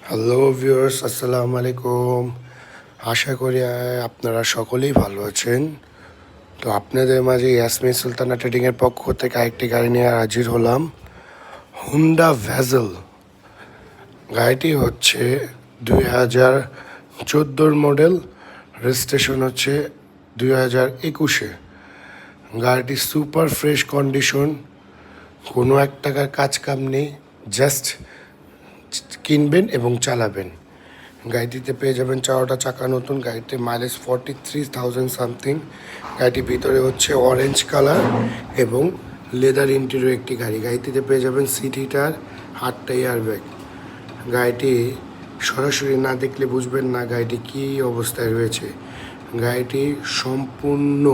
Hello viewers, আসসালামু আলাইকুম। আশা করি আপনারা সকলেই ভালো আছেন। তো আপনাদের মাঝে ইয়াসমিন সুলতানা ট্রেডিংয়ের পক্ষ থেকে আরেকটি গাড়ি নিয়ে হাজির হলাম, হুন্ডা ভেজেল। গাড়িটি হচ্ছে 2014 মডেল, রেজিস্ট্রেশন হচ্ছে 2021-এ। গাড়িটি সুপার ফ্রেশ কন্ডিশন, কোনো এক টাকার কাজ কাম নেই, জাস্ট কিনবেন এবং চালাবেন। গাড়িটিতে পেয়ে যাবেন 4টা চাকা নতুন, গাড়িতে মাইলেজ 43,000 সামথিং। গাড়িটির ভিতরে হচ্ছে অরেঞ্জ কালার এবং লেদার ইন্টেরিয়র একটি গাড়ি। গাড়িটিতে পেয়ে যাবেন সিট হিটার, 8টা এয়ারব্যাগ। গাড়িটি সরাসরি না দেখলে বুঝবেন না গাড়িটি কী অবস্থায় রয়েছে। গাড়িটি সম্পূর্ণ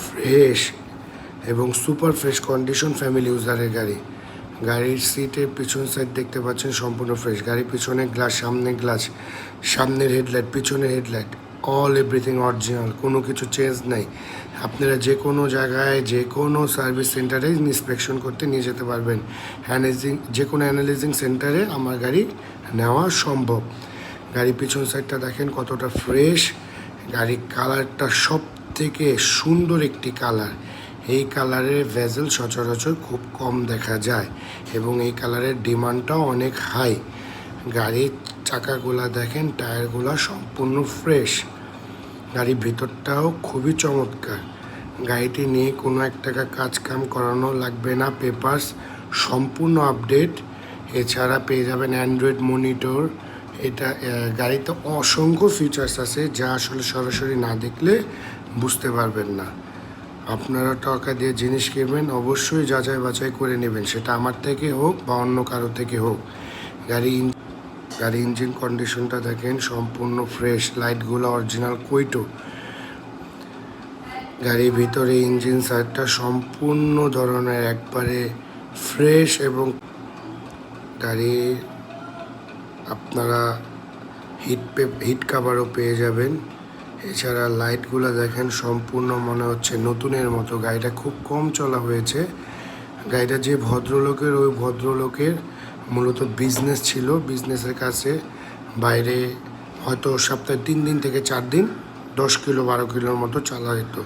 ফ্রেশ এবং সুপার ফ্রেশ কন্ডিশন, ফ্যামিলি ইউজারের গাড়ি। গাড়ির সিটের পিছন সাইড দেখতে পাচ্ছেন সম্পূর্ণ ফ্রেশ। গাড়ির পিছনে গ্লাস, সামনে গ্লাস, সামনের হেডলাইট, পিছনের হেডলাইট, অল এভরিথিং অরিজিনাল, কোনো কিছু চেঞ্জ নাই। আপনারা যে কোনো জায়গায় যে কোনো সার্ভিস সেন্টারে ইন্সপেকশন করতে নিয়ে যেতে পারবেন। যে কোনো অ্যানালাইজিং সেন্টারে আমার গাড়ি নেওয়া সম্ভব। গাড়ির পিছন সাইডটা দেখেন কতটা ফ্রেশ। গাড়ির কালারটা সব থেকে সুন্দর একটি কালার। এই কালারের ভেজেল সচরাচর খুব কম দেখা যায় এবং এই কালারের ডিমান্ডটাও অনেক হাই। গাড়ির চাকাগুলা দেখেন, টায়ারগুলো সম্পূর্ণ ফ্রেশ। গাড়ির ভিতরটাও খুবই চমৎকার। গাড়িটি নিয়ে কোনো এক টাকা কাজ কাম করানো লাগবে না, পেপারস সম্পূর্ণ আপডেট। এছাড়া পেয়ে যাবেন অ্যান্ড্রয়েড মনিটর। এটা গাড়িতে অসংখ্য ফিচার্স আছে যা আসলে সরাসরি না দেখলে বুঝতে পারবেন না। আপনারা টাকা দিয়ে জিনিস কিনবেন, অবশ্যই যাচাই বাছাই করে নেবেন, সেটা আমার থেকে হোক বা অন্য কারো থেকে হোক। গাড়ি ইঞ্জিন কন্ডিশনটা দেখেন সম্পূর্ণ ফ্রেশ, লাইটগুলো অরিজিনাল কোইটো। গাড়ির ভিতরে ইঞ্জিন সাইডটা সম্পূর্ণ ধরনের একবারে ফ্রেশ এবং গাড়ি আপনারা হিট কাভারও পেয়ে যাবেন। এছাড়া লাইটগুলো দেখেন সম্পূর্ণ মনে হচ্ছে নতুনের মতো। গাড়িটা খুব কম চলা হয়েছে। গাড়িটা যে ভদ্রলোকের, ওই ভদ্রলোকের মূলত বিজনেস ছিল। বিজনেসের কাছে বাইরে হয়তো সপ্তাহে 3 দিন থেকে 4 দিন 10 কিলো 12 কিলোর মতো চালা যেত।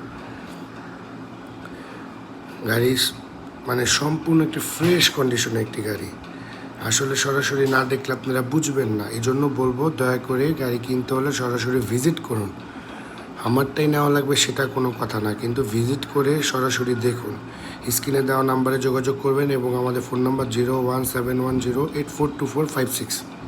গাড়ি মানে সম্পূর্ণ একটি ফ্রেশ কন্ডিশনে একটি গাড়ি। আসলে সরাসরি না দেখলে আপনারা বুঝবেন না। এই জন্য বলবো, দয়া করে গাড়ি কিনতে হলে সরাসরি ভিজিট করুন। আমারটাই নেওয়া লাগবে সেটা কোনো কথা না, কিন্তু ভিজিট করে সরাসরি দেখুন। স্ক্রিনে দেওয়া নাম্বারে যোগাযোগ করবেন এবং আমাদের ফোন নাম্বার 01710842456।